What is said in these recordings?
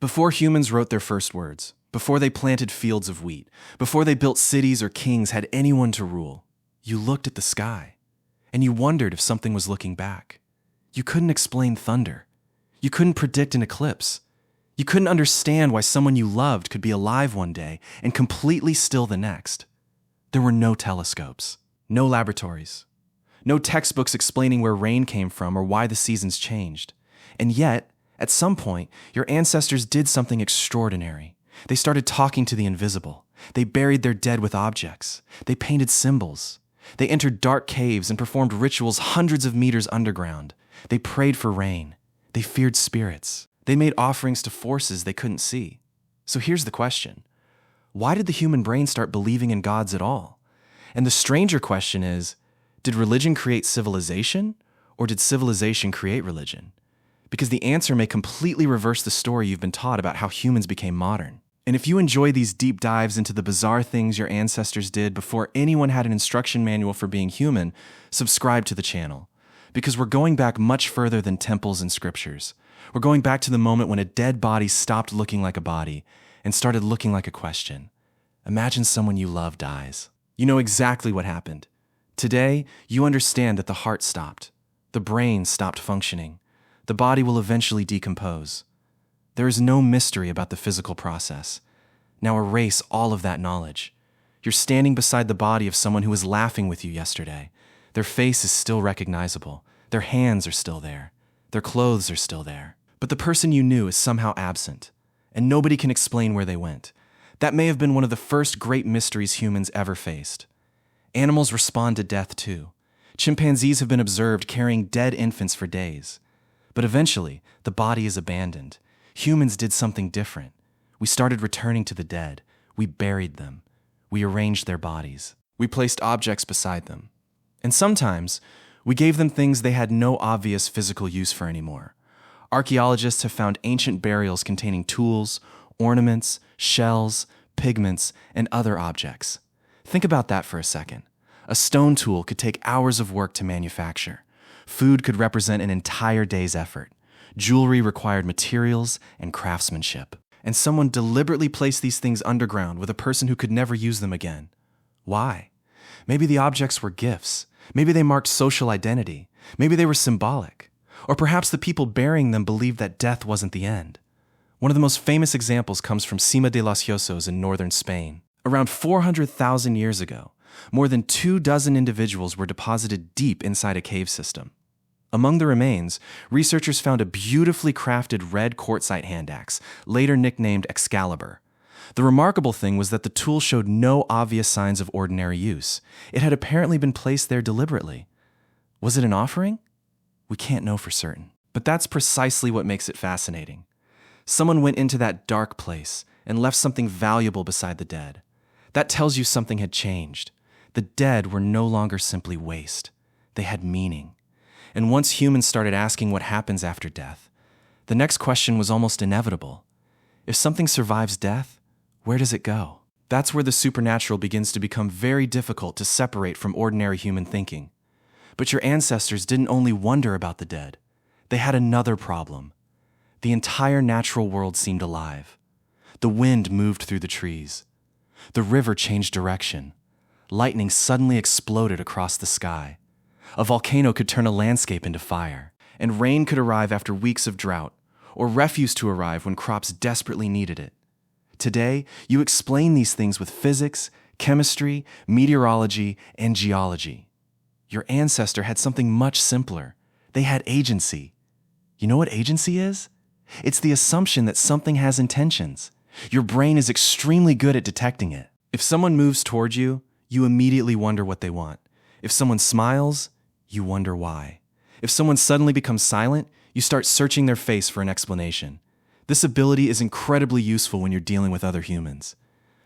Before humans wrote their first words, before they planted fields of wheat, before they built cities or kings had anyone to rule, you looked at the sky, and you wondered if something was looking back. You couldn't explain thunder. You couldn't predict an eclipse. You couldn't understand why someone you loved could be alive one day and completely still the next. There were no telescopes, no laboratories, no textbooks explaining where rain came from or why the seasons changed. And yet, at some point, your ancestors did something extraordinary. They started talking to the invisible. They buried their dead with objects. They painted symbols. They entered dark caves and performed rituals hundreds of meters underground. They prayed for rain. They feared spirits. They made offerings to forces they couldn't see. So here's the question. Why did the human brain start believing in gods at all? And the stranger question is, did religion create civilization, or did civilization create religion? Because the answer may completely reverse the story you've been taught about how humans became modern. And if you enjoy these deep dives into the bizarre things your ancestors did before anyone had an instruction manual for being human, subscribe to the channel. Because we're going back much further than temples and scriptures. We're going back to the moment when a dead body stopped looking like a body and started looking like a question. Imagine someone you love dies. You know exactly what happened. Today, you understand that the heart stopped. The brain stopped functioning. The body will eventually decompose. There is no mystery about the physical process. Now erase all of that knowledge. You're standing beside the body of someone who was laughing with you yesterday. Their face is still recognizable. Their hands are still there. Their clothes are still there. But the person you knew is somehow absent, and nobody can explain where they went. That may have been one of the first great mysteries humans ever faced. Animals respond to death too. Chimpanzees have been observed carrying dead infants for days. But eventually, the body is abandoned. Humans did something different. We started returning to the dead. We buried them. We arranged their bodies. We placed objects beside them. And sometimes, we gave them things they had no obvious physical use for anymore. Archaeologists have found ancient burials containing tools, ornaments, shells, pigments, and other objects. Think about that for a second. A stone tool could take hours of work to manufacture. Food could represent an entire day's effort. Jewelry required materials and craftsmanship. And someone deliberately placed these things underground with a person who could never use them again. Why? Maybe the objects were gifts. Maybe they marked social identity. Maybe they were symbolic. Or perhaps the people burying them believed that death wasn't the end. One of the most famous examples comes from Cima de los Llosos in northern Spain. Around 400,000 years ago, more than 24 individuals were deposited deep inside a cave system. Among the remains, researchers found a beautifully crafted red quartzite hand axe, later nicknamed Excalibur. The remarkable thing was that the tool showed no obvious signs of ordinary use. It had apparently been placed there deliberately. Was it an offering? We can't know for certain. But that's precisely what makes it fascinating. Someone went into that dark place and left something valuable beside the dead. That tells you something had changed. The dead were no longer simply waste. They had meaning. And once humans started asking what happens after death, the next question was almost inevitable. If something survives death, where does it go? That's where the supernatural begins to become very difficult to separate from ordinary human thinking. But your ancestors didn't only wonder about the dead. They had another problem. The entire natural world seemed alive. The wind moved through the trees. The river changed direction. Lightning suddenly exploded across the sky. A volcano could turn a landscape into fire, and rain could arrive after weeks of drought, or refuse to arrive when crops desperately needed it. Today, you explain these things with physics, chemistry, meteorology, and geology. Your ancestor had something much simpler. They had agency. You know what agency is? It's the assumption that something has intentions. Your brain is extremely good at detecting it. If someone moves toward you, you immediately wonder what they want. If someone smiles, you wonder why. If someone suddenly becomes silent, you start searching their face for an explanation. This ability is incredibly useful when you're dealing with other humans.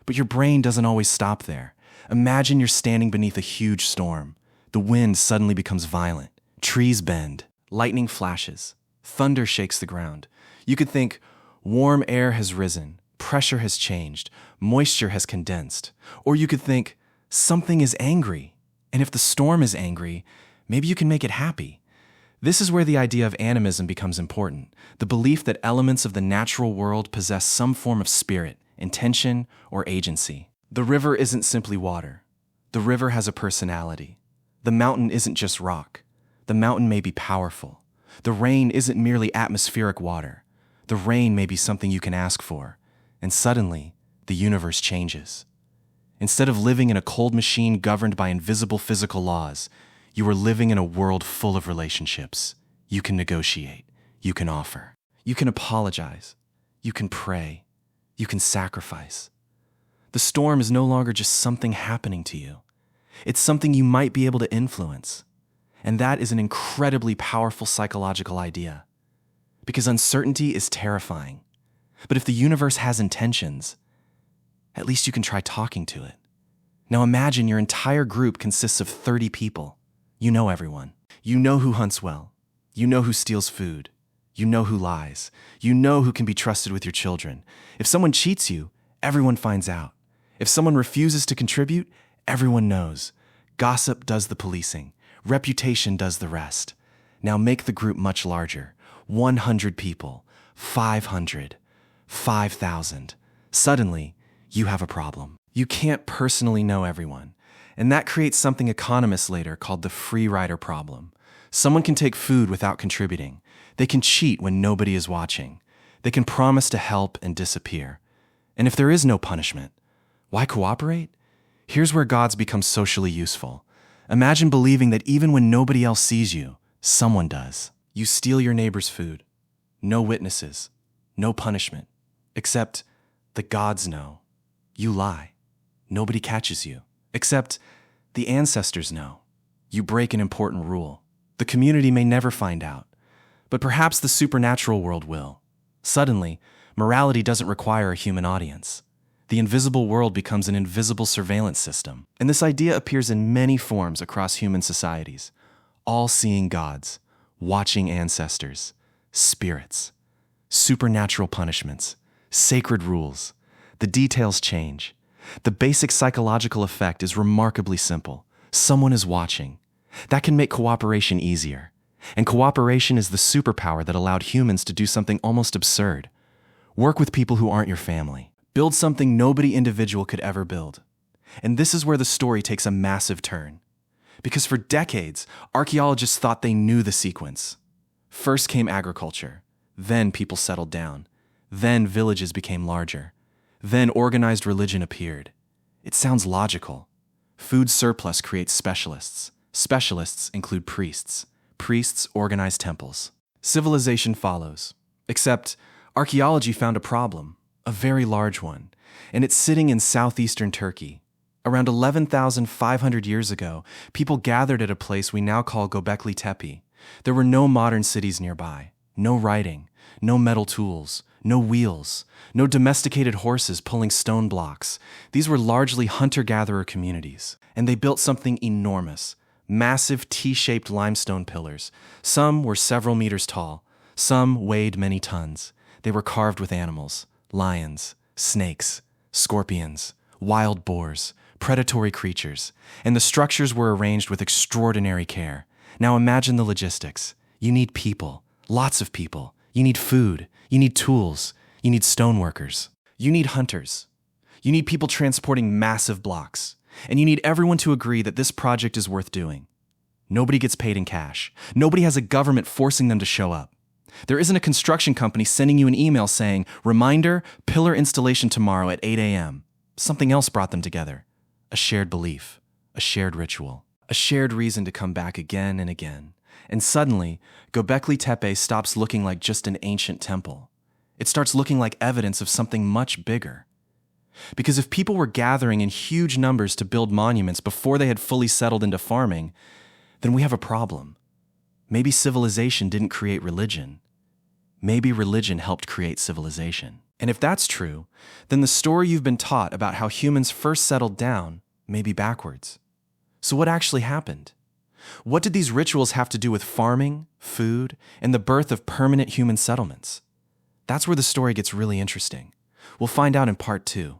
But your brain doesn't always stop there. Imagine you're standing beneath a huge storm. The wind suddenly becomes violent. Trees bend. Lightning flashes. Thunder shakes the ground. You could think, warm air has risen. Pressure has changed. Moisture has condensed. Or you could think, something is angry. And if the storm is angry, maybe you can make it happy. This is where the idea of animism becomes important, the belief that elements of the natural world possess some form of spirit, intention, or agency. The river isn't simply water. The river has a personality. The mountain isn't just rock. The mountain may be powerful. The rain isn't merely atmospheric water. The rain may be something you can ask for, and suddenly, the universe changes. Instead of living in a cold machine governed by invisible physical laws, you are living in a world full of relationships. You can negotiate. You can offer. You can apologize. You can pray. You can sacrifice. The storm is no longer just something happening to you. It's something you might be able to influence. And that is an incredibly powerful psychological idea. Because uncertainty is terrifying. But if the universe has intentions, at least you can try talking to it. Now imagine your entire group consists of 30 people. You know everyone. You know who hunts well. You know who steals food. You know who lies. You know who can be trusted with your children. If someone cheats you, everyone finds out. If someone refuses to contribute, everyone knows. Gossip does the policing. Reputation does the rest. Now make the group much larger. 100 people. 500. 5,000. Suddenly, you have a problem. You can't personally know everyone. And that creates something economists later called the free rider problem. Someone can take food without contributing. They can cheat when nobody is watching. They can promise to help and disappear. And if there is no punishment, why cooperate? Here's where gods become socially useful. Imagine believing that even when nobody else sees you, someone does. You steal your neighbor's food. No witnesses. No punishment. Except the gods know. You lie. Nobody catches you. Except the ancestors know. You break an important rule. The community may never find out. But perhaps the supernatural world will. Suddenly, morality doesn't require a human audience. The invisible world becomes an invisible surveillance system. And this idea appears in many forms across human societies. All-seeing gods, watching ancestors, spirits, supernatural punishments, sacred rules. The details change. The basic psychological effect is remarkably simple. Someone is watching. That can make cooperation easier. And cooperation is the superpower that allowed humans to do something almost absurd. Work with people who aren't your family. Build something nobody individual could ever build. And this is where the story takes a massive turn. Because for decades, archaeologists thought they knew the sequence. First came agriculture. Then people settled down. Then villages became larger. Then organized religion appeared. It sounds logical. Food surplus creates specialists. Specialists include priests. Priests organize temples. Civilization follows. Except, archaeology found a problem, a very large one, and it's sitting in southeastern Turkey. Around 11,500 years ago, people gathered at a place we now call Göbekli Tepe. There were no modern cities nearby, no writing, no metal tools, no wheels, no domesticated horses pulling stone blocks. These were largely hunter-gatherer communities, and they built something enormous, massive T-shaped limestone pillars. Some were several meters tall, some weighed many tons. They were carved with animals, lions, snakes, scorpions, wild boars, predatory creatures, and the structures were arranged with extraordinary care. Now imagine the logistics. You need people, lots of people. You need food. You need tools. You need stoneworkers. You need hunters. You need people transporting massive blocks. And you need everyone to agree that this project is worth doing. Nobody gets paid in cash. Nobody has a government forcing them to show up. There isn't a construction company sending you an email saying, "Reminder, pillar installation tomorrow at 8 a.m. Something else brought them together. A shared belief. A shared ritual. A shared reason to come back again and again. And suddenly, Göbekli Tepe stops looking like just an ancient temple. It starts looking like evidence of something much bigger. Because if people were gathering in huge numbers to build monuments before they had fully settled into farming, then we have a problem. Maybe civilization didn't create religion. Maybe religion helped create civilization. And if that's true, then the story you've been taught about how humans first settled down may be backwards. So what actually happened? What did these rituals have to do with farming, food, and the birth of permanent human settlements? That's where the story gets really interesting. We'll find out in part 2.